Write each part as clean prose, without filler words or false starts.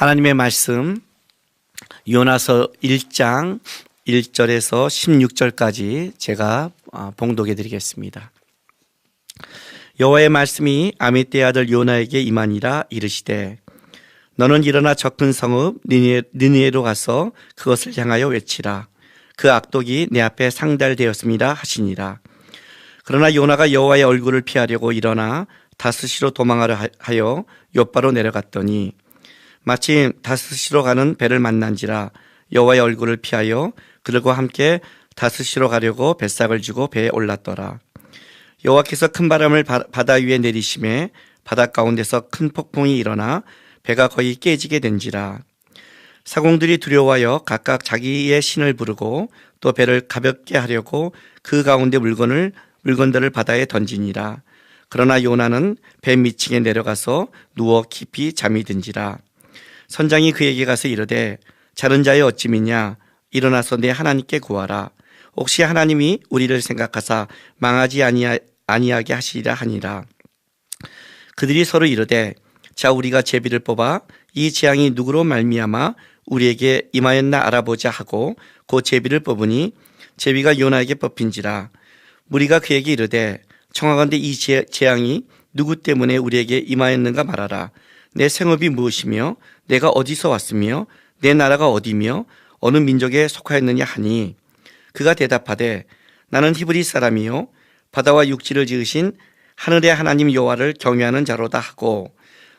하나님의 말씀 요나서 1장 1절에서 16절까지 제가 봉독해 드리겠습니다. 여호와의 말씀이 아미떼의 아들 요나에게 임하니라. 이르시되 너는 일어나 저 큰 성읍 느니에로 가서 그것을 향하여 외치라. 그 악독이 내 앞에 상달되었습니다 하시니라. 그러나 요나가 여호와의 얼굴을 피하려고 일어나 다스시로 도망하려 하여 욥바로 내려갔더니 마침 다스시로 가는 배를 만난지라. 여호와의 얼굴을 피하여 그들과 함께 다스시로 가려고 뱃삭을 주고 배에 올랐더라. 여호와께서 큰 바람을 바다 위에 내리심에 바다 가운데서 큰 폭풍이 일어나 배가 거의 깨지게 된지라. 사공들이 두려워하여 각각 자기의 신을 부르고 또 배를 가볍게 하려고 그 가운데 물건들을 바다에 던지니라. 그러나 요나는 배 밑층에 내려가서 누워 깊이 잠이 든지라. 선장이 그에게 가서 이르되 자는 자여 어찌 믿냐. 일어나서 내 하나님께 구하라. 혹시 하나님이 우리를 생각하사 망하지 아니하게 하시리라 하니라. 그들이 서로 이르되 자 우리가 제비를 뽑아 이 재앙이 누구로 말미암아 우리에게 임하였나 알아보자 하고 그 제비를 뽑으니 제비가 요나에게 뽑힌지라. 무리가 그에게 이르되 청하건대 이 재앙이 누구 때문에 우리에게 임하였는가 말하라. 내 생업이 무엇이며 내가 어디서 왔으며 내 나라가 어디며 어느 민족에 속하였느냐 하니 그가 대답하되 나는 히브리 사람이요 바다와 육지를 지으신 하늘의 하나님 여호와를 경외하는 자로다 하고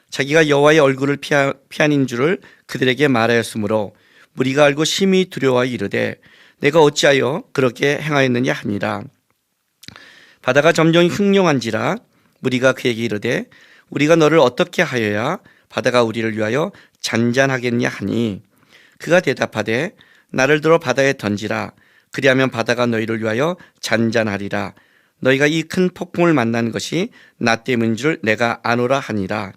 자기가 여호와의 얼굴을 피하는 줄을 그들에게 말하였으므로 무리가 알고 심히 두려워하여 이르되 내가 어찌하여 그렇게 행하였느냐 하니라. 바다가 점점 흉룡한지라. 무리가 그에게 이르되 우리가 너를 어떻게 하여야 바다가 우리를 위하여 잔잔하겠냐 하니 그가 대답하되 나를 들어 바다에 던지라. 그리하면 바다가 너희를 위하여 잔잔하리라. 너희가 이 큰 폭풍을 만난 것이 나 때문인 줄 내가 아노라 하니라.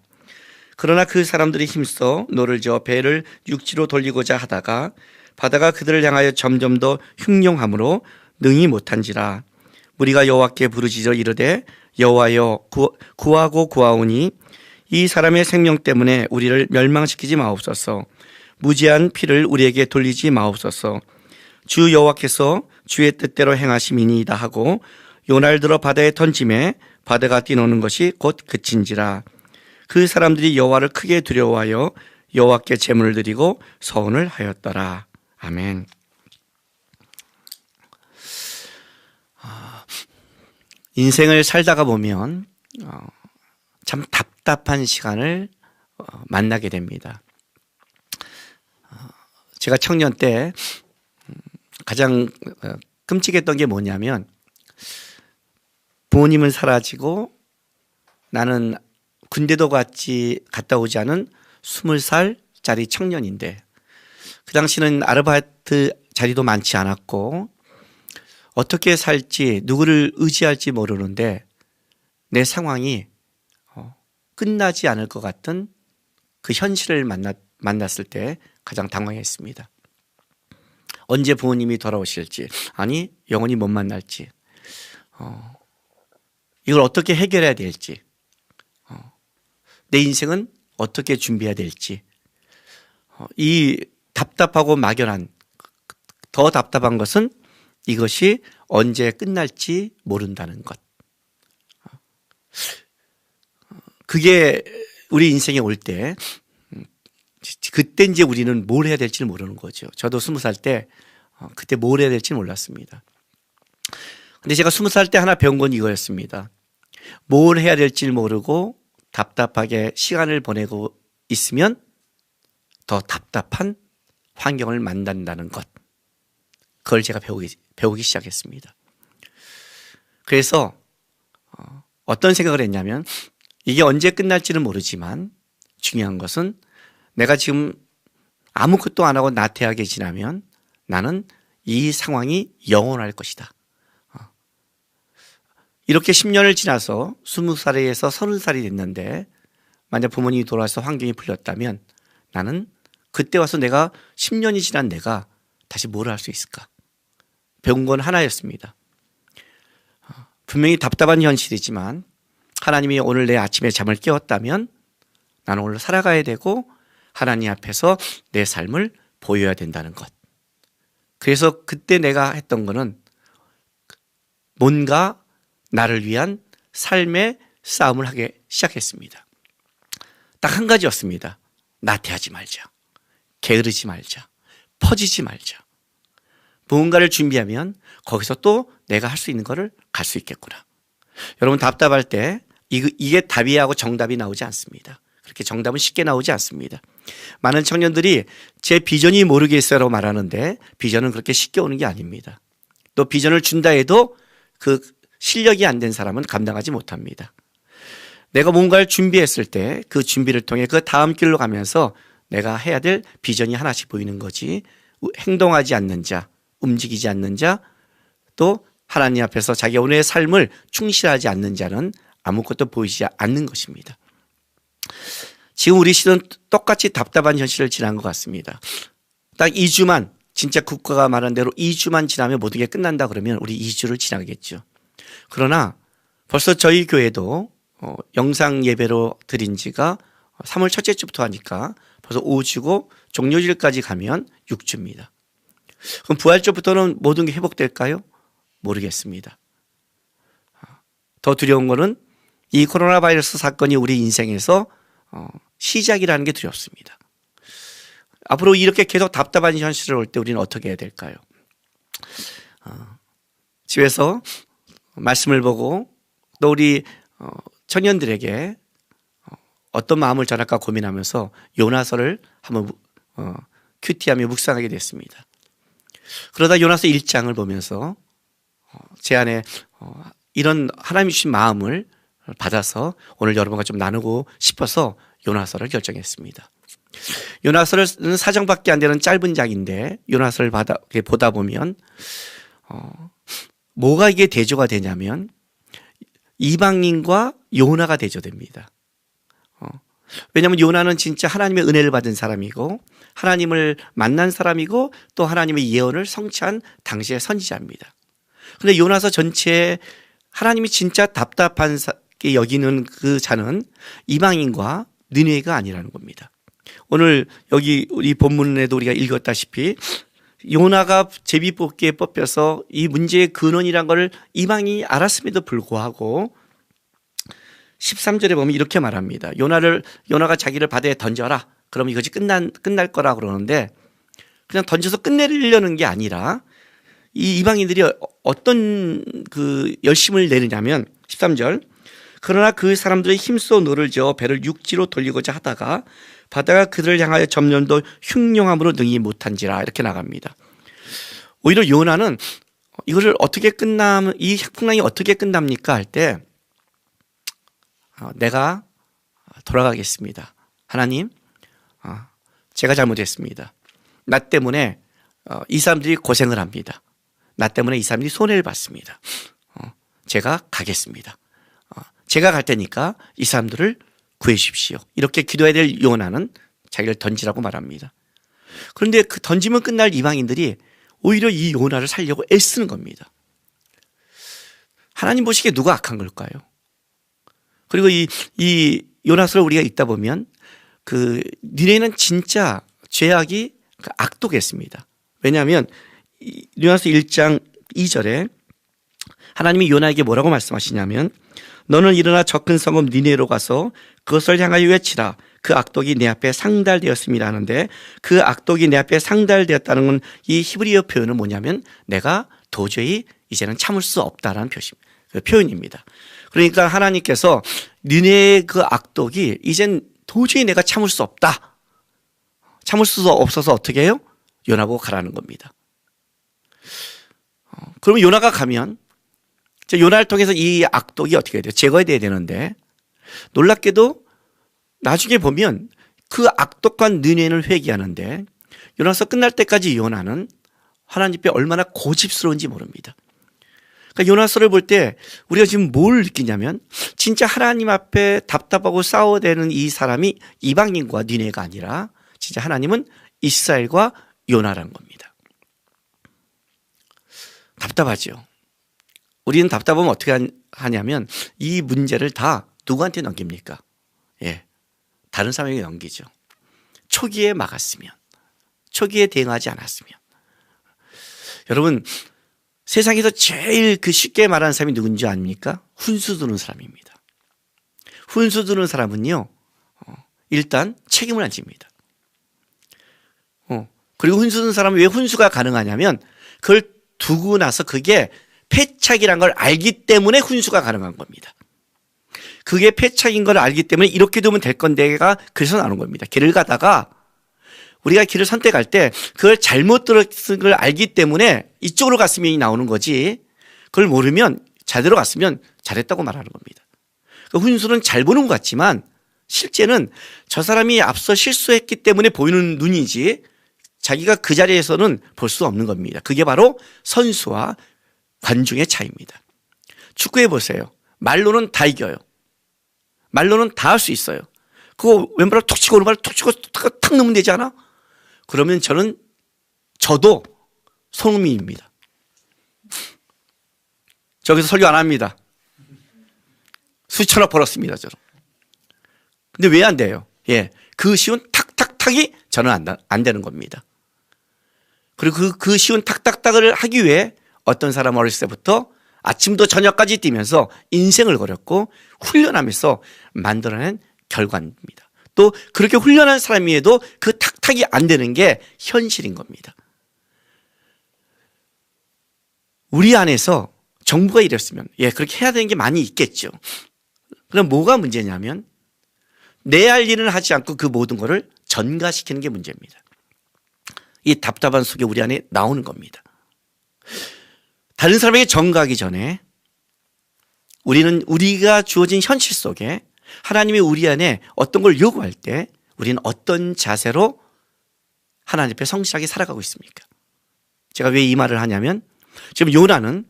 그러나 그 사람들이 힘써 노를 저어 배를 육지로 돌리고자 하다가 바다가 그들을 향하여 점점 더 흉룡함으로 능히 못한지라. 무리가 여호와께 부르짖어 이르되 여호와여 구하고 구하오니 이 사람의 생명 때문에 우리를 멸망시키지 마옵소서. 무지한 피를 우리에게 돌리지 마옵소서. 주 여호와께서 주의 뜻대로 행하심이니이다 하고 요나를 들어 바다에 던짐에 바다가 뛰노는 것이 곧 그친지라. 그 사람들이 여호와를 크게 두려워하여 여호와께 제물을 드리고 서원을 하였더라. 아멘. 인생을 살다가 보면 참 답답한 시간을 만나게 됩니다. 제가 청년 때 가장 끔찍했던 게 뭐냐면 부모님은 사라지고 나는 군대도 갔다 오지 않은 20살짜리 청년인데 그 당시는 아르바이트 자리도 많지 않았고 어떻게 살지 누구를 의지할지 모르는데 내 상황이 끝나지 않을 것 같은 그 현실을 만났을 때 가장 당황했습니다. 언제 부모님이 돌아오실지 아니 영원히 못 만날지 이걸 어떻게 해결해야 될지 내 인생은 어떻게 준비해야 될지 이 답답하고 막연한 더 답답한 것은 이것이 언제 끝날지 모른다는 것. 그게 우리 인생에 올 때 그때 이제 우리는 뭘 해야 될지 모르는 거죠. 저도 20살 때 그때 뭘 해야 될지 몰랐습니다. 근데 제가 20살 때 하나 배운 건 이거였습니다. 뭘 해야 될지 모르고 답답하게 시간을 보내고 있으면 더 답답한 환경을 만난다는 것. 그걸 제가 배우기 시작했습니다. 그래서 어떤 생각을 했냐면 이게 언제 끝날지는 모르지만 중요한 것은 내가 지금 아무것도 안 하고 나태하게 지나면 나는 이 상황이 영원할 것이다. 이렇게 10년을 지나서 20살에서 30살이 됐는데 만약 부모님이 돌아와서 환경이 풀렸다면 나는 그때 와서 내가 10년이 지난 내가 다시 뭘 할 수 있을까? 배운 건 하나였습니다. 분명히 답답한 현실이지만 하나님이 오늘 내 아침에 잠을 깨웠다면 나는 오늘 살아가야 되고 하나님 앞에서 내 삶을 보여야 된다는 것. 그래서 그때 내가 했던 거는 뭔가 나를 위한 삶의 싸움을 하기 시작했습니다. 딱 한 가지였습니다. 나태하지 말자. 게으르지 말자. 퍼지지 말자. 무언가를 준비하면 거기서 또 내가 할 수 있는 거를 갈 수 있겠구나. 여러분 답답할 때 이게 답이하고 정답이 나오지 않습니다. 그렇게 정답은 쉽게 나오지 않습니다. 많은 청년들이 제 비전이 모르겠어요라고 말하는데 비전은 그렇게 쉽게 오는 게 아닙니다. 또 비전을 준다 해도 그 실력이 안 된 사람은 감당하지 못합니다. 내가 뭔가를 준비했을 때 그 준비를 통해 그 다음 길로 가면서 내가 해야 될 비전이 하나씩 보이는 거지, 행동하지 않는 자, 움직이지 않는 자, 또 하나님 앞에서 자기 오늘의 삶을 충실하지 않는 자는 아무것도 보이지 않는 것입니다. 지금 우리 시대는 똑같이 답답한 현실을 지난 것 같습니다. 딱 2주만, 진짜 국가가 말한 대로 2주만 지나면 모든 게 끝난다 그러면 우리 2주를 지나겠죠. 그러나 벌써 저희 교회도 영상 예배로 드린 지가 3월 첫째 주부터 하니까 벌써 5주고 종료일까지 가면 6주입니다. 그럼 부활주부터는 모든 게 회복될까요? 모르겠습니다. 더 두려운 거는 이 코로나 바이러스 사건이 우리 인생에서 시작이라는 게 두렵습니다. 앞으로 이렇게 계속 답답한 현실을 올 때 우리는 어떻게 해야 될까요? 집에서 말씀을 보고 또 우리 청년들에게 어떤 마음을 전할까 고민하면서 요나서를 한번 큐티하며 묵상하게 됐습니다. 그러다 요나서 1장을 보면서 제 안에 이런 하나님이 주신 마음을 받아서 오늘 여러분과 좀 나누고 싶어서 요나서를 결정했습니다. 요나서는 사정밖에 안 되는 짧은 장인데 요나서를 보다 보면 뭐가 이게 대조가 되냐면 이방인과 요나가 대조됩니다. 왜냐하면 요나는 진짜 하나님의 은혜를 받은 사람이고 하나님을 만난 사람이고 또 하나님의 예언을 성취한 당시의 선지자입니다. 그런데 요나서 전체에 하나님이 진짜 답답하게 여기는 그 자는 이방인과 느헤가 아니라는 겁니다. 오늘 여기 우리 본문에도 우리가 읽었다시피 요나가 제비뽑기에 뽑혀서 이 문제의 근원이란 걸 이방인이 알았음에도 불구하고 13절에 보면 이렇게 말합니다. 요나가 자기를 바다에 던져라. 그러면 이것이 끝날 거라 그러는데 그냥 던져서 끝내려는 게 아니라 이 이방인들이 어떤 그 열심을 내느냐면 13절 그러나 그 사람들이 힘써 노를 저어 배를 육지로 돌리고자 하다가 바다가 그들을 향하여 점점 더 흉용함으로 능히 못한지라 이렇게 나갑니다. 오히려 요나는 이거를 어떻게 끝나면 이 풍랑이 어떻게 끝납니까 할 때 내가 돌아가겠습니다. 하나님, 제가 잘못했습니다. 나 때문에 이 사람들이 고생을 합니다. 나 때문에 이 사람들이 손해를 받습니다. 제가 가겠습니다. 제가 갈 테니까 이 사람들을 구해 주십시오. 이렇게 기도해야 될 요나는 자기를 던지라고 말합니다. 그런데 그 던지면 끝날 이방인들이 오히려 이 요나를 살려고 애쓰는 겁니다. 하나님 보시기에 누가 악한 걸까요? 그리고 이 요나서를 우리가 읽다 보면 그 니네는 진짜 죄악이 악독했습니다. 왜냐하면 요나서 1장 2절에 하나님이 요나에게 뭐라고 말씀하시냐면 너는 일어나 저 큰 성읍 니네로 가서 그것을 향하여 외치라. 그 악독이 내 앞에 상달되었습니다 하는데 그 악독이 내 앞에 상달되었다는 건 이 히브리어 표현은 뭐냐면 내가 도저히 이제는 참을 수 없다라는 표현입니다. 그러니까 하나님께서 니네의 그 악독이 이젠 도저히 내가 참을 수 없다. 참을 수 없어서 어떻게 해요? 요나 보고 가라는 겁니다. 그러면 요나가 가면 요나를 통해서 이 악독이 어떻게 돼요? 제거해야 되는데 놀랍게도 나중에 보면 그 악독한 느헤를 회개하는데 요나서 끝날 때까지 요나는 하나님 앞에 얼마나 고집스러운지 모릅니다. 그러니까 요나서를 볼 때 우리가 지금 뭘 느끼냐면 진짜 하나님 앞에 답답하고 싸워야 되는 이 사람이 이방인과 니네가 아니라 진짜 하나님은 이스라엘과 요나라는 겁니다. 답답하죠. 우리는 답답하면 어떻게 하냐면 이 문제를 다 누구한테 넘깁니까? 다른 사람에게 넘기죠. 초기에 막았으면, 초기에 대응하지 않았으면. 여러분, 세상에서 제일 쉽게 말하는 사람이 누군지 아닙니까? 훈수 두는 사람입니다. 훈수 두는 사람은요, 일단 책임을 안 집니다. 그리고 훈수 두는 사람은 왜 훈수가 가능하냐면 그걸 두고 나서 그게 패착이란 걸 알기 때문에 훈수가 가능한 겁니다. 그게 패착인 걸 알기 때문에 이렇게 두면 될 건데가 그래서 나오는 겁니다. 길을 가다가 우리가 길을 선택할 때 그걸 잘못 들었을 걸 알기 때문에 이쪽으로 갔으면 나오는 거지, 그걸 모르면 제대로 갔으면 잘했다고 말하는 겁니다. 그 훈수는 잘 보는 것 같지만 실제는 저 사람이 앞서 실수했기 때문에 보이는 눈이지 자기가 그 자리에서는 볼 수 없는 겁니다. 그게 바로 선수와 관중의 차이입니다. 축구해 보세요. 말로는 다 이겨요. 말로는 다 할 수 있어요. 그거 왼발을 툭 치고 오른발을 툭 치고 탁 넣으면 되지 않아? 그러면 저도 손흥민입니다. 저기서 설교 안 합니다. 수천억 벌었습니다, 저는. 근데 왜 안 돼요? 예, 그 쉬운 탁탁탁이 저는 안 되는 겁니다. 그리고 그 쉬운 탁탁탁을 하기 위해 어떤 사람 어렸을 때부터 아침부터 저녁까지 뛰면서 인생을 걸었고 훈련하면서 만들어낸 결과입니다. 또 그렇게 훈련한 사람이어도 그 탁탁이 안 되는 게 현실인 겁니다. 우리 안에서 정부가 이랬으면, 예, 그렇게 해야 되는 게 많이 있겠죠. 그럼 뭐가 문제냐면 내 할 일은 하지 않고 그 모든 것을 전가시키는 게 문제입니다. 이 답답한 속에 우리 안에 나오는 겁니다. 다른 사람에게 전가하기 전에 우리가 주어진 현실 속에 하나님이 우리 안에 어떤 걸 요구할 때 우리는 어떤 자세로 하나님 앞에 성실하게 살아가고 있습니까? 제가 왜 이 말을 하냐면 지금 요나는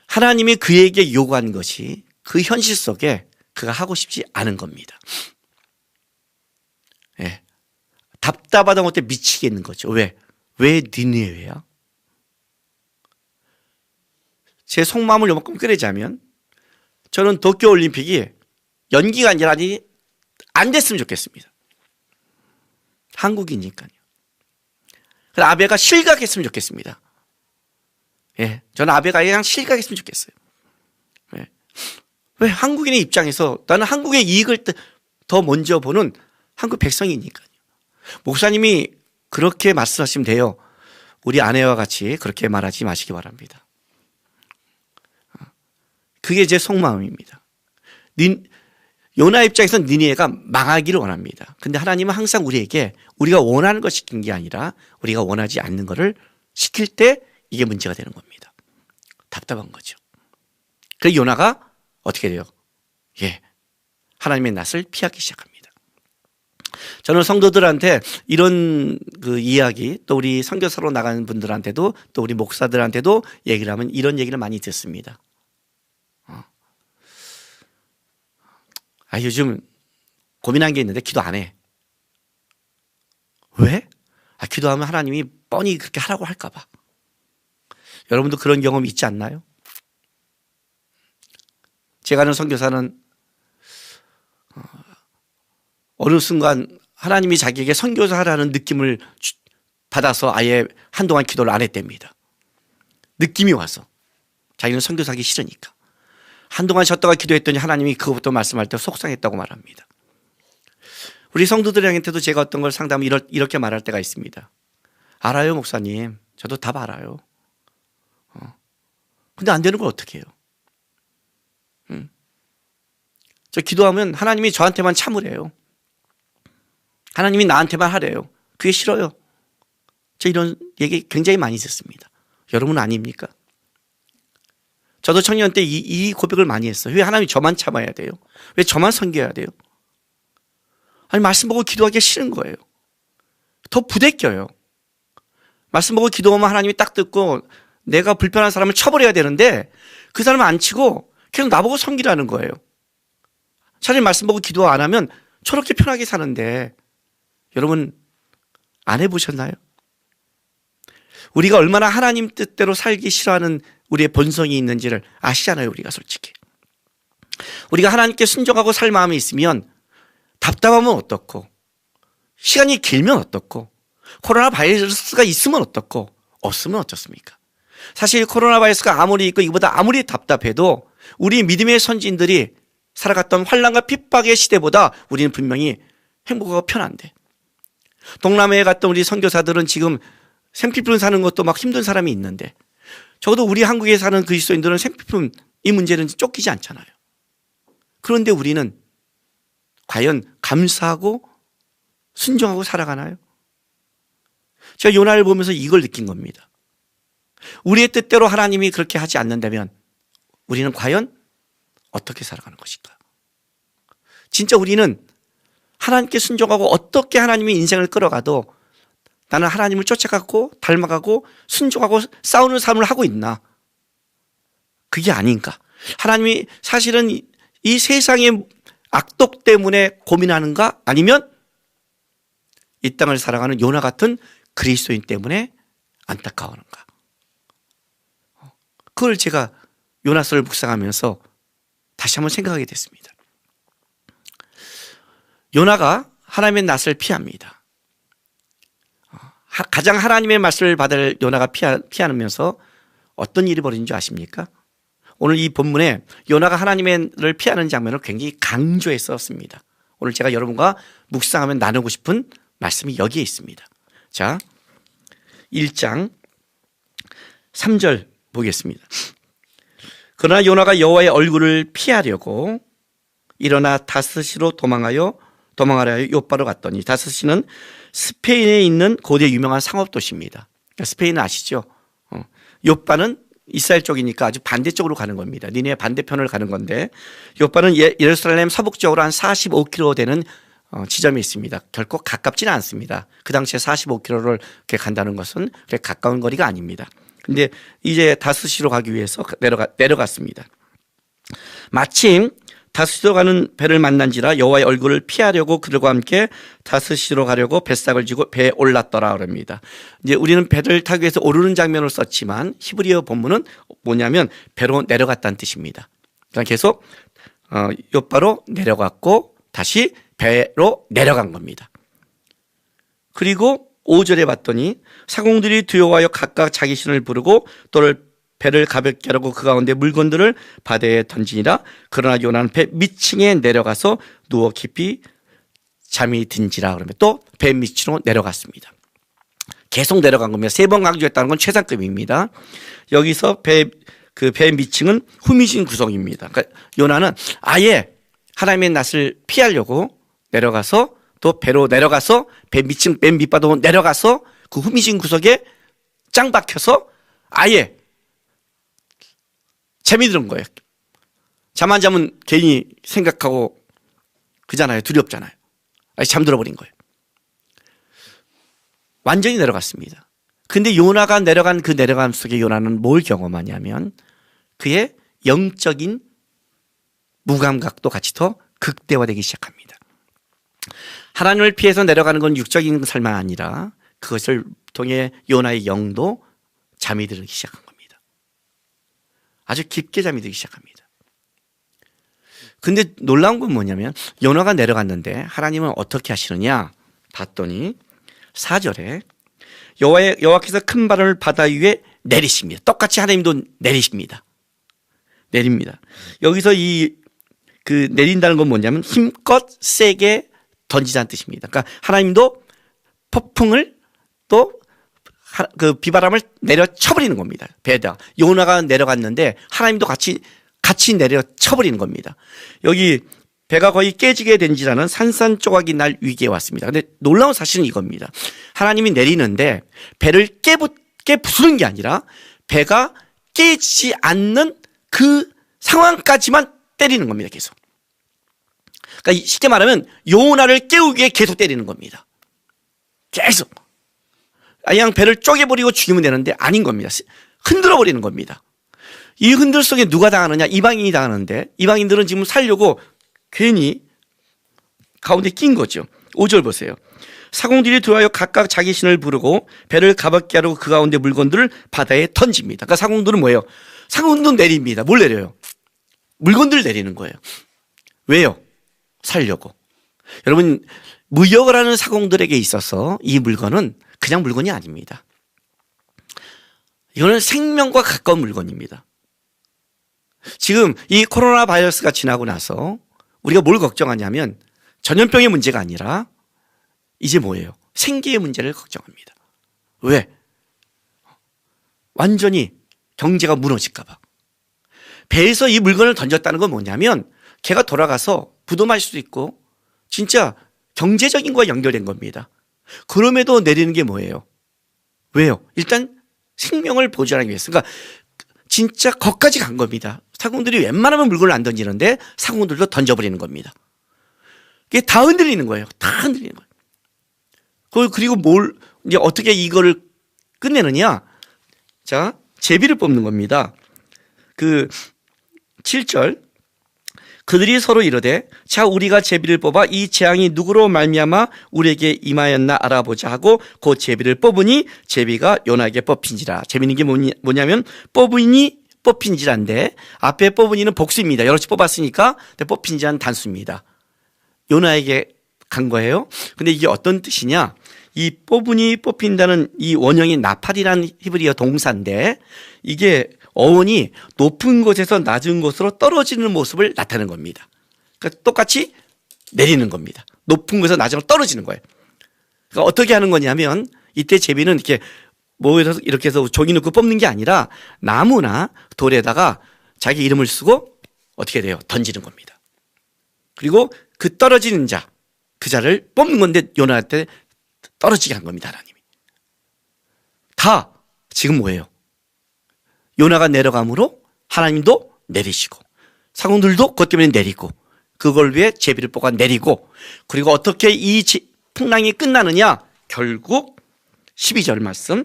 하나님이 그에게 요구한 것이 그 현실 속에 그가 하고 싶지 않은 겁니다. 예. 답답하다 못해 미치겠는 거죠. 왜 니느웨야? 제 속마음을 요만큼 끓이자면 저는 도쿄올림픽이 연기가 아니라 안 됐으면 좋겠습니다. 한국이니까요. 그래서 아베가 실각했으면 좋겠습니다. 예, 저는 아베가 그냥 실각했으면 좋겠어요. 예. 왜 한국인의 입장에서 나는 한국의 이익을 더 먼저 보는 한국 백성이니까요. 목사님이 그렇게 말씀하시면 돼요. 우리 아내와 같이 그렇게 말하지 마시기 바랍니다. 그게 제 속마음입니다. 요나 입장에서는 니느웨가 망하기를 원합니다. 근데 하나님은 항상 우리에게 우리가 원하는 걸 시킨 게 아니라 우리가 원하지 않는 것을 시킬 때 이게 문제가 되는 겁니다. 답답한 거죠. 그래서 요나가 어떻게 돼요? 예, 하나님의 낯을 피하기 시작합니다. 저는 성도들한테 이런 그 이야기, 또 우리 선교사로 나가는 분들한테도 또 우리 목사들한테도 얘기를 하면 이런 얘기를 많이 듣습니다. 요즘 고민한 게 있는데 기도 안 해. 왜? 기도하면 하나님이 뻔히 그렇게 하라고 할까 봐. 여러분도 그런 경험이 있지 않나요? 제가 아는 선교사는 어느 순간 하나님이 자기에게 선교사 하라는 느낌을 받아서 아예 한동안 기도를 안 했답니다. 느낌이 와서. 자기는 선교사하기 싫으니까. 한동안 쉬었다가 기도했더니 하나님이 그것부터 말씀할 때 속상했다고 말합니다. 우리 성도들한테도 제가 어떤 걸 상담하면 이렇게 말할 때가 있습니다. 알아요, 목사님. 저도 답 알아요. 근데 안 되는 걸 어떻게 해요? 저 기도하면 하나님이 저한테만 참으래요. 하나님이 나한테만 하래요. 그게 싫어요. 저 이런 얘기 굉장히 많이 듣습니다. 여러분 아닙니까? 저도 청년 때 이 고백을 많이 했어요. 왜 하나님이 저만 참아야 돼요? 왜 저만 섬겨야 돼요? 아니, 말씀 보고 기도하기가 싫은 거예요. 더 부대껴요. 말씀 보고 기도하면 하나님이 딱 듣고 내가 불편한 사람을 쳐버려야 되는데 그 사람을 안 치고 계속 나보고 섬기라는 거예요. 차라리 말씀 보고 기도 안 하면 저렇게 편하게 사는데 여러분 안 해보셨나요? 우리가 얼마나 하나님 뜻대로 살기 싫어하는 우리의 본성이 있는지를 아시잖아요. 우리가 솔직히 우리가 하나님께 순종하고 살 마음이 있으면 답답하면 어떻고 시간이 길면 어떻고, 코로나 바이러스가 있으면 어떻고, 없으면 어떻습니까? 사실 코로나 바이러스가 아무리 있고 이보다 아무리 답답해도 우리 믿음의 선진들이 살아갔던 환난과 핍박의 시대보다 우리는 분명히 행복하고 편한데, 동남아에 갔던 우리 선교사들은 지금 생필품 사는 것도 막 힘든 사람이 있는데, 적어도 우리 한국에 사는 그리스도인들은 생필품 이 문제는 쫓기지 않잖아요. 그런데 우리는 과연 감사하고 순종하고 살아가나요? 제가 요나를 보면서 이걸 느낀 겁니다. 우리의 뜻대로 하나님이 그렇게 하지 않는다면 우리는 과연 어떻게 살아가는 것일까? 진짜 우리는 하나님께 순종하고 어떻게 하나님이 인생을 끌어가도 나는 하나님을 쫓아가고 닮아가고 순종하고 싸우는 삶을 하고 있나? 그게 아닌가? 하나님이 사실은 이 세상의 악독 때문에 고민하는가? 아니면 이 땅을 살아가는 요나 같은 그리스도인 때문에 안타까워하는가? 그걸 제가 요나서를 묵상하면서 다시 한번 생각하게 됐습니다. 요나가 하나님의 낯을 피합니다. 가장 하나님의 말씀을 받을 요나가 피하면서 어떤 일이 벌어진 줄 아십니까? 오늘 이 본문에 요나가 하나님을 피하는 장면을 굉장히 강조해서 씁니다. 오늘 제가 여러분과 묵상하면 나누고 싶은 말씀이 여기에 있습니다. 자, 1장 3절 보겠습니다. 그러나 요나가 여호와의 얼굴을 피하려고 일어나 다스시로 도망하려 하여 요빠로 갔더니, 다스시는 스페인에 있는 고대 유명한 상업도시입니다. 스페인은 아시죠? 요빠는 이스라엘 쪽이니까 아주 반대쪽으로 가는 겁니다. 니네 반대편을 가는 건데, 요빠는 예루살렘 서북쪽으로 한 45km 되는 지점이 있습니다. 결코 가깝지는 않습니다. 그 당시에 45km를 이렇게 간다는 것은 그렇게 가까운 거리가 아닙니다. 근데 이제 다스시로 가기 위해서 내려갔습니다. 마침 다스시로 가는 배를 만난지라 여호와의 얼굴을 피하려고 그들과 함께 다스시로 가려고 뱃삭을 쥐고 배에 올랐더라 그럽니다. 이제 우리는 배를 타기 위해서 오르는 장면을 썼지만 히브리어 본문은 뭐냐면 배로 내려갔다는 뜻입니다. 그러니까 계속 요바로 내려갔고 다시 배로 내려간 겁니다. 그리고 5절에 봤더니 사공들이 두려워하여 각각 자기 신을 부르고 배를 가볍게 하려고 그 가운데 물건들을 바다에 던지니라. 그러나 요나는 배 밑층에 내려가서 누워 깊이 잠이 든지라. 그러면 또 배 밑으로 내려갔습니다. 계속 내려간 겁니다. 3번 강조했다는 건 최상급입니다. 여기서 배 밑층은 후미진 구성입니다. 그러니까 요나는 아예 하나님의 낯을 피하려고 내려가서 또 배로 내려가서 배 밑층 맨 밑바닥으로 내려가서 그 후미진 구석에 짱 박혀서 아예 잠이 드는 거예요. 잠 안 자면 괜히 생각하고 그잖아요. 두렵잖아요. 잠들어 버린 거예요. 완전히 내려갔습니다. 근데 요나가 내려간 그 내려감 속에 요나는 뭘 경험하냐면 그의 영적인 무감각도 같이 더 극대화되기 시작합니다. 하나님을 피해서 내려가는 건 육적인 삶만 아니라 그것을 통해 요나의 영도 잠이 들기 시작한 겁니다. 아주 깊게 잠이 들기 시작합니다. 근데 놀라운 건 뭐냐면 요나가 내려갔는데 하나님은 어떻게 하시느냐 봤더니 4절에 여호와께서 큰 바람을 바다 위에 내리십니다. 똑같이 하나님도 내립니다. 여기서 내린다는 건 뭐냐면 힘껏 세게 던지자는 뜻입니다. 그러니까 하나님도 폭풍을 또 그 비바람을 내려쳐버리는 겁니다. 배에다 요나가 내려갔는데 하나님도 같이 내려쳐버리는 겁니다. 여기 배가 거의 깨지게 된지라는 산산조각이 날 위기에 왔습니다. 근데 놀라운 사실은 이겁니다. 하나님이 내리는데 배를 깨부수는 게 아니라 배가 깨지지 않는 그 상황까지만 때리는 겁니다. 계속. 그러니까 쉽게 말하면 요나를 깨우기 위해 계속 때리는 겁니다. 계속. 그냥 배를 쪼개버리고 죽이면 되는데 아닌 겁니다. 흔들어버리는 겁니다. 이 흔들 속에 누가 당하느냐? 이방인이 당하는데 이방인들은 지금 살려고 괜히 가운데 낀 거죠. 5절 보세요. 사공들이 들어와요 각각 자기 신을 부르고 배를 가볍게 하려고 그 가운데 물건들을 바다에 던집니다. 그러니까 사공들은 뭐예요? 사공들은 내립니다. 뭘 내려요? 물건들을 내리는 거예요. 왜요? 살려고. 여러분 무역을 하는 사공들에게 있어서 이 물건은 그냥 물건이 아닙니다. 이거는 생명과 가까운 물건입니다. 지금 이 코로나 바이러스가 지나고 나서 우리가 뭘 걱정하냐면 전염병의 문제가 아니라 이제 뭐예요? 생계의 문제를 걱정합니다. 왜? 완전히 경제가 무너질까 봐. 배에서 이 물건을 던졌다는 건 뭐냐면 걔가 돌아가서 부도날 수도 있고 진짜 경제적인 거와 연결된 겁니다. 그럼에도 내리는 게 뭐예요? 왜요? 일단 생명을 보존하기 위해서. 그러니까 진짜 거기까지 간 겁니다. 사공들이 웬만하면 물건을 안 던지는데 사공들도 던져버리는 겁니다. 이게 다 흔들리는 거예요. 다 흔들리는 거예요. 그리고 이제 어떻게 이거를 끝내느냐? 자, 제비를 뽑는 겁니다. 7절. 그들이 서로 이르되 자 우리가 제비를 뽑아 이 재앙이 누구로 말미암아 우리에게 임하였나 알아보자 하고 그 제비를 뽑으니 제비가 요나에게 뽑힌지라. 재미있는 게 뭐냐면 뽑힌지란데 앞에 뽑으니는 복수입니다. 여럿이 뽑았으니까 뽑힌지란 단수입니다. 요나에게 간 거예요. 근데 이게 어떤 뜻이냐? 이 뽑으니 뽑힌다는 이 원형이 나팔이라는 히브리어 동사인데 이게 어원이 높은 곳에서 낮은 곳으로 떨어지는 모습을 나타내는 겁니다. 그러니까 똑같이 내리는 겁니다. 높은 곳에서 낮은 곳으로 떨어지는 거예요. 그러니까 어떻게 하는 거냐면 이때 제비는 이렇게 모여서 이렇게 해서 종이 넣고 뽑는 게 아니라 나무나 돌에다가 자기 이름을 쓰고 어떻게 돼요? 던지는 겁니다. 그리고 그 떨어지는 자, 그 자를 뽑는 건데 요나한테 떨어지게 한 겁니다. 하나님이. 다 지금 뭐예요? 요나가 내려감으로 하나님도 내리시고 사공들도 그것 때문에 내리고 그걸 위해 제비를 뽑아 내리고 그리고 어떻게 이 풍랑이 끝나느냐? 결국 12절 말씀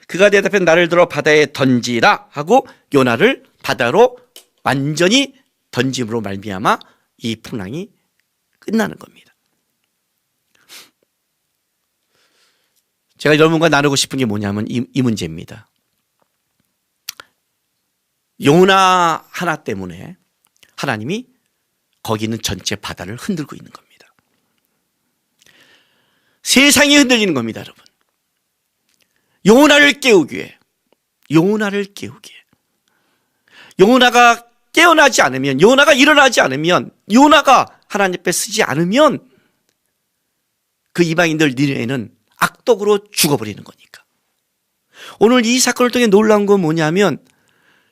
그가 대답해 나를 들어 바다에 던지라 하고 요나를 바다로 완전히 던짐으로 말미암아 이 풍랑이 끝나는 겁니다. 제가 여러분과 나누고 싶은 게 뭐냐면 이 문제입니다. 요나 하나 때문에 하나님이 거기 있는 전체 바다를 흔들고 있는 겁니다. 세상이 흔들리는 겁니다, 여러분. 요나를 깨우기 위해. 요나가 깨어나지 않으면, 요나가 일어나지 않으면, 요나가 하나님 앞에 서지 않으면 그 이방인들 니네는 악독으로 죽어버리는 거니까. 오늘 이 사건을 통해 놀라운 건 뭐냐면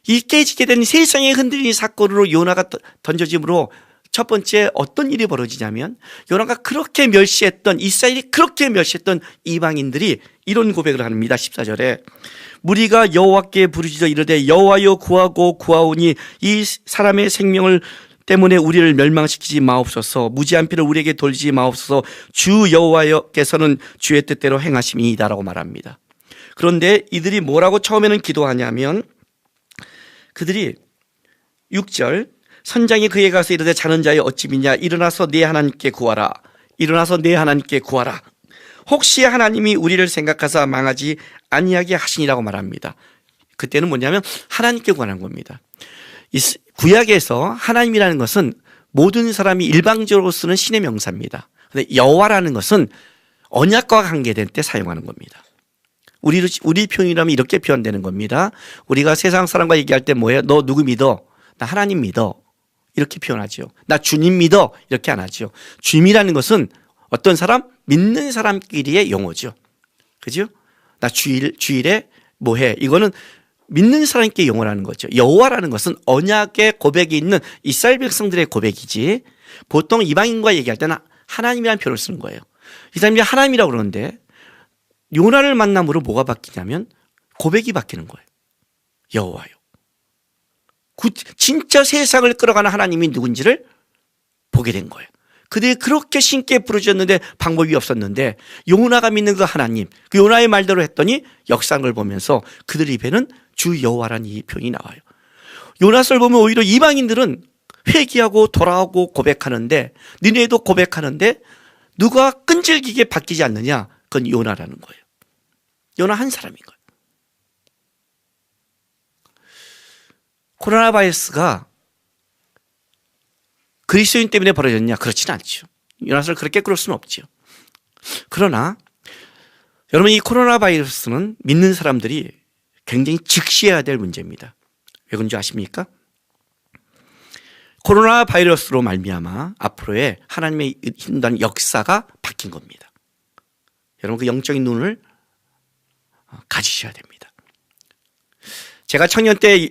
이 깨지게 된 세상에 흔들린 사건으로 요나가 던져짐으로 첫 번째 어떤 일이 벌어지냐면 요나가 그렇게 멸시했던 이스라엘이 그렇게 멸시했던 이방인들이 이런 고백을 합니다. 14절에 무리가 여호와께 부르짖어 이르되 여호와여 구하고 구하오니 이 사람의 생명을 때문에 우리를 멸망시키지 마옵소서 무지한 피를 우리에게 돌리지 마옵소서 주 여호와께서는 주의 뜻대로 행하심이니이다라고 말합니다. 그런데 이들이 뭐라고 처음에는 기도하냐면 그들이 6절 선장이 그에게 가서 이르되 자는 자여 어찌 믿냐 일어나서 네 하나님께 구하라 혹시 하나님이 우리를 생각하사 망하지 아니하게 하시니라고 말합니다. 그때는 뭐냐면 하나님께 구하는 겁니다. 구약에서 하나님이라는 것은 모든 사람이 일방적으로 쓰는 신의 명사입니다. 그런데 여호와라는 것은 언약과 관계된 때 사용하는 겁니다. 우리 표현이라면 이렇게 표현되는 겁니다. 우리가 세상 사람과 얘기할 때 뭐예요? 너 누구 믿어? 나 하나님 믿어. 이렇게 표현하죠. 나 주님 믿어. 이렇게 안 하죠. 주님이라는 것은 어떤 사람? 믿는 사람끼리의 용어죠. 그죠? 나 주일에 뭐 해? 이거는 믿는 사람께 용어라는 거죠. 여호와라는 것은 언약의 고백이 있는 이스라엘 백성들의 고백이지 보통 이방인과 얘기할 때는 하나님이라는 표현을 쓰는 거예요. 이 사람이 하나님이라고 그러는데 요나를 만남으로 뭐가 바뀌냐면 고백이 바뀌는 거예요. 여호와요. 진짜 세상을 끌어가는 하나님이 누군지를 보게 된 거예요. 그들이 그렇게 신께 부르짖었는데 방법이 없었는데 요나가 믿는 그 하나님, 그 요나의 말대로 했더니 역사한 걸 보면서 그들 입에는 주 여호와라는 이 표현이 나와요. 요나서를 보면 오히려 이방인들은 회개하고 돌아오고 고백하는데 니네도 고백하는데 누가 끈질기게 바뀌지 않느냐? 그건 요나라는 거예요. 요나 한 사람인 거예요. 코로나 바이러스가 그리스도인 때문에 벌어졌냐? 그렇지는 않죠. 요나서를 그렇게 끌을 수는 없죠. 그러나 여러분, 이 코로나 바이러스는 믿는 사람들이 굉장히 직시해야 될 문제입니다. 왜 그런지 아십니까? 코로나 바이러스로 말미암아 앞으로의 하나님의 인도하는 역사가 바뀐 겁니다. 여러분, 그 영적인 눈을 가지셔야 됩니다. 제가 청년 때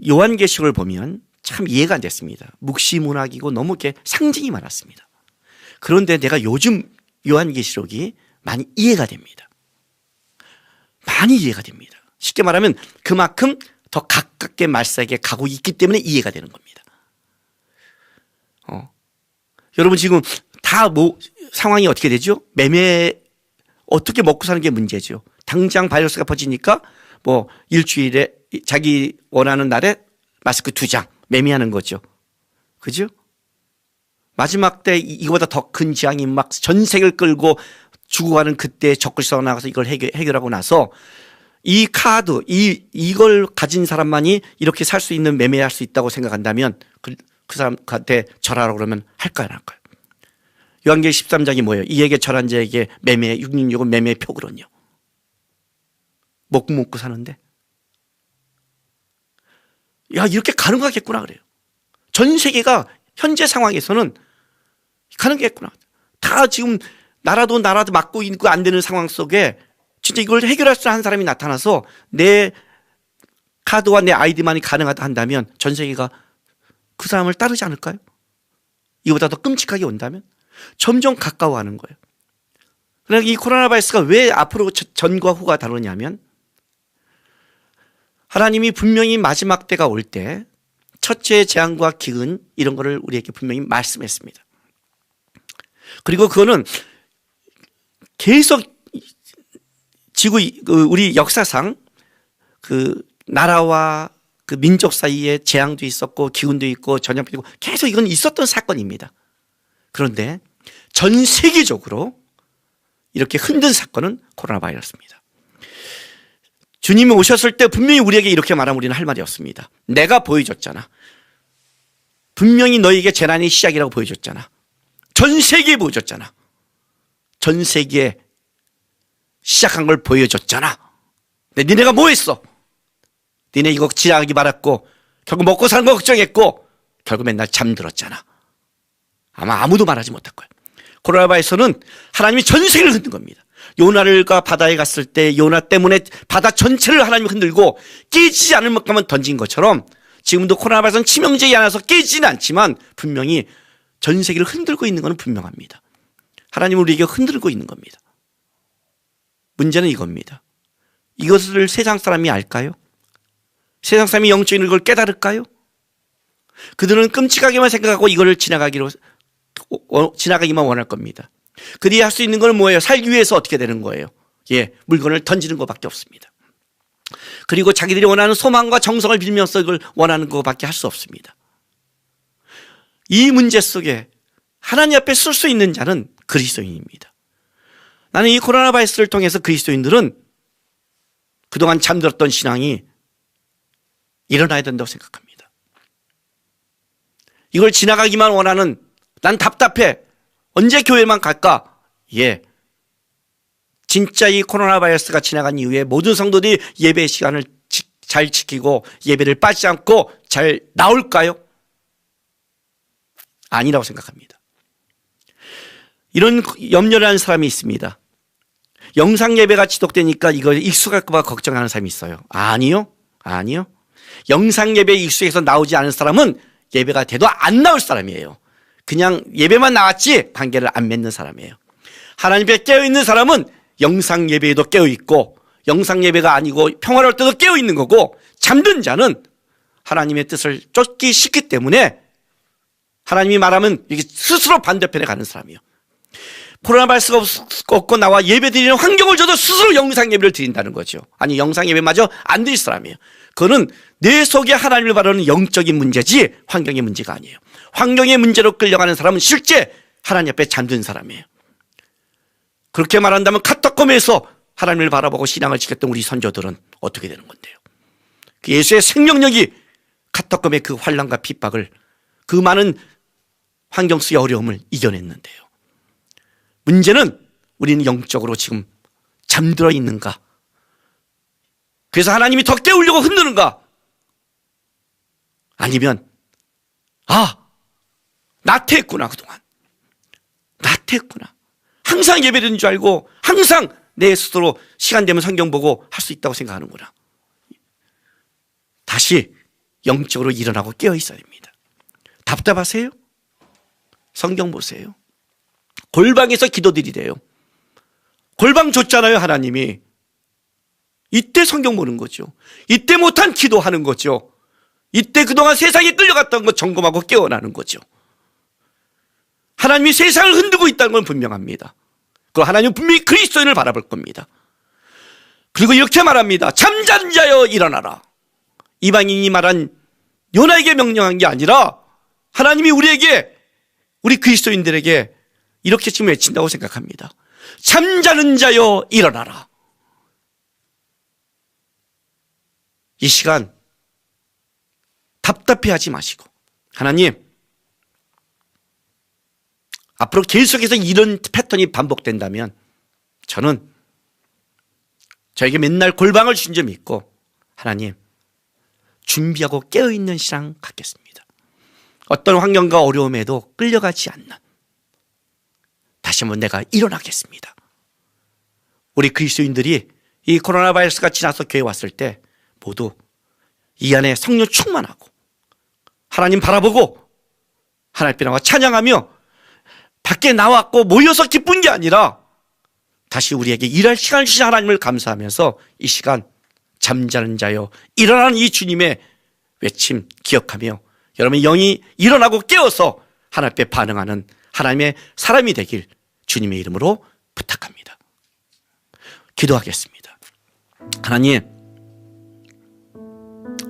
요한계시록을 보면 참 이해가 안 됐습니다. 묵시문학이고 너무 이렇게 상징이 많았습니다. 그런데 내가 요즘 요한계시록이 많이 이해가 됩니다. 많이 이해가 됩니다. 쉽게 말하면 그만큼 더 가깝게 말씀에게 가고 있기 때문에 이해가 되는 겁니다. 여러분, 지금 다 상황이 어떻게 되죠? 매매 어떻게 먹고 사는 게 문제죠. 당장 바이러스가 퍼지니까 일주일에 자기 원하는 날에 마스크 2장 매매하는 거죠. 그죠? 마지막 때 이거보다 더 큰 재앙이 막 전 세계를 끌고 죽어가는 그때 적글성 나가서 이걸 해결하고 나서 이 카드, 이걸 가진 사람만이 이렇게 살 수 있는, 매매할 수 있다고 생각한다면 그 사람한테 절하라고 그러면 할까요, 안 할까요? 요한계시록 13장이 뭐예요? 이에게 절한 자에게 매매, 666은 매매 표거든요. 먹고 사는데. 야, 이렇게 가능하겠구나 그래요. 전 세계가 현재 상황에서는 가능하겠구나. 다 지금 나라도 막고 있고 안 되는 상황 속에 진짜 이걸 해결할 수 있는 한 사람이 나타나서 내 카드와 내 아이디만이 가능하다 한다면 전 세계가 그 사람을 따르지 않을까요? 이거보다 더 끔찍하게 온다면? 점점 가까워하는 거예요. 그러니까 이 코로나 바이러스가 왜 앞으로 전과 후가 다르냐면 하나님이 분명히 마지막 때가 올 때 첫째 재앙과 기근 이런 거를 우리에게 분명히 말씀했습니다. 그리고 그거는 계속 우리 역사상 그 나라와 그 민족 사이에 재앙도 있었고 기근도 있고 전염병도 있고 계속 이건 있었던 사건입니다. 그런데 전 세계적으로 이렇게 흔든 사건은 코로나 바이러스입니다. 주님이 오셨을 때 분명히 우리에게 이렇게 말하면 우리는 할 말이 없습니다. 내가 보여줬잖아. 분명히 너에게 재난이 시작이라고 보여줬잖아. 전 세계에 보여줬잖아. 전 세계에 시작한 걸 보여줬잖아. 근데 니네가 뭐 했어? 니네 이거 지나가기 말았고 결국 먹고 사는 거 걱정했고 결국 맨날 잠들었잖아. 아마 아무도 말하지 못할 거예요. 코로나 바이러스는 하나님이 전 세계를 흔든 겁니다. 요나가 바다에 갔을 때 요나 때문에 바다 전체를 하나님이 흔들고 깨지지 않을 만큼만 던진 것처럼 지금도 코로나 바이러스는 치명적이지 않아서 깨지지는 않지만 분명히 전 세계를 흔들고 있는 것은 분명합니다. 하나님은 우리에게 흔들고 있는 겁니다. 문제는 이겁니다. 이것을 세상 사람이 알까요? 세상 사람이 영적인 걸 깨달을까요? 그들은 끔찍하게만 생각하고 이거를 지나가기만 원할 겁니다. 그들이 할 수 있는 건 뭐예요? 살기 위해서 어떻게 되는 거예요? 물건을 던지는 것밖에 없습니다. 그리고 자기들이 원하는 소망과 정성을 빌면서 이걸 원하는 것밖에 할 수 없습니다. 이 문제 속에 하나님 앞에 쓸 수 있는 자는 그리스도인입니다. 나는 이 코로나 바이러스를 통해서 그리스도인들은 그동안 잠들었던 신앙이 일어나야 된다고 생각합니다. 이걸 지나가기만 원하는, 난 답답해, 언제 교회만 갈까? 진짜 이 코로나 바이러스가 지나간 이후에 모든 성도들이 예배 시간을 잘 지키고 예배를 빠지지 않고 잘 나올까요? 아니라고 생각합니다. 이런 염려를 하는 사람이 있습니다. 영상 예배가 지속되니까 이거 익숙할까 봐 걱정하는 사람이 있어요. 아니요. 영상 예배에 익숙해서 나오지 않은 사람은 예배가 돼도 안 나올 사람이에요. 그냥 예배만 나왔지 관계를 안 맺는 사람이에요. 하나님 앞에 깨어있는 사람은 영상 예배에도 깨어있고 영상 예배가 아니고 평화로울 때도 깨어있는 거고, 잠든 자는 하나님의 뜻을 쫓기 싫기 때문에 하나님이 말하면 이게 스스로 반대편에 가는 사람이에요. 코로나 바이러스가 없고 나와 예배 드리는 환경을 줘도 스스로 영상 예배를 드린다는 거죠. 아니, 영상 예배마저 안 드릴 사람이에요. 그거는 내 속에 하나님을 바라는 영적인 문제지 환경의 문제가 아니에요. 환경의 문제로 끌려가는 사람은 실제 하나님 앞에 잠든 사람이에요. 그렇게 말한다면 카타콤에서 하나님을 바라보고 신앙을 지켰던 우리 선조들은 어떻게 되는 건데요? 그 예수의 생명력이 카타콤의 그 환난과 핍박을, 그 많은 환경 속의 어려움을 이겨냈는데요. 문제는 우리는 영적으로 지금 잠들어 있는가? 그래서 하나님이 더 깨우려고 흔드는가? 아니면 나태했구나, 그동안 나태했구나, 항상 예배드리는 줄 알고 항상 내 스스로 시간 되면 성경 보고 할 수 있다고 생각하는구나. 다시 영적으로 일어나고 깨어 있어야 됩니다. 답답하세요? 성경 보세요. 골방에서 기도드리래요. 골방 줬잖아요, 하나님이. 이때 성경 보는 거죠. 이때 못한 기도하는 거죠. 이때 그동안 세상에 끌려갔던 거 점검하고 깨어나는 거죠. 하나님이 세상을 흔들고 있다는 건 분명합니다. 그리고 하나님은 분명히 그리스도인을 바라볼 겁니다. 그리고 이렇게 말합니다. 잠자는 자여 일어나라. 이방인이 말한 요나에게 명령한 게 아니라 하나님이 우리에게, 우리 그리스도인들에게 이렇게 지금 외친다고 생각합니다. 잠자는 자여 일어나라. 이 시간 답답해하지 마시고, 하나님, 앞으로 계속해서 이런 패턴이 반복된다면 저는 저에게 맨날 골방을 주신 점 있고, 하나님, 준비하고 깨어있는 시간 갖겠습니다. 어떤 환경과 어려움에도 끌려가지 않는, 다시 한번 내가 일어나겠습니다. 우리 그리스도인들이 이 코로나 바이러스가 지나서 교회에 왔을 때 모두 이 안에 성령 충만하고 하나님 바라보고 하나님 앞에 찬양하며 밖에 나왔고 모여서 기쁜 게 아니라 다시 우리에게 일할 시간을 주신 하나님을 감사하면서 이 시간 잠자는 자여 일어나는 이 주님의 외침 기억하며 여러분의 영이 일어나고 깨어서 하나님 앞에 반응하는 하나님의 사람이 되길 주님의 이름으로 부탁합니다. 기도하겠습니다. 하나님,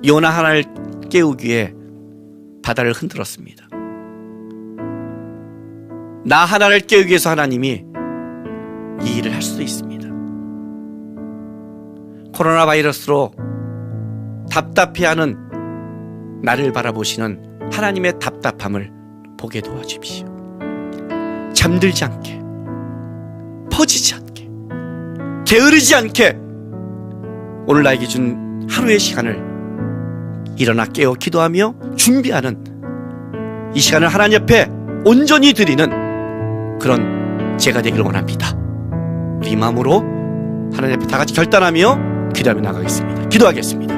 요나 하나를 깨우기 위해 바다를 흔들었습니다. 나 하나를 깨우기 위해서 하나님이 이 일을 할 수도 있습니다. 코로나 바이러스로 답답해하는 나를 바라보시는 하나님의 답답함을 보게 도와주십시오. 잠들지 않게, 퍼지지 않게, 게으르지 않게 오늘 나에게 준 하루의 시간을 일어나 깨어 기도하며 준비하는 이 시간을 하나님 앞에 온전히 드리는 그런 제가 되기를 원합니다. 우리 마음으로 하나님 앞에 다 같이 결단하며 기도하며 나가겠습니다. 기도하겠습니다.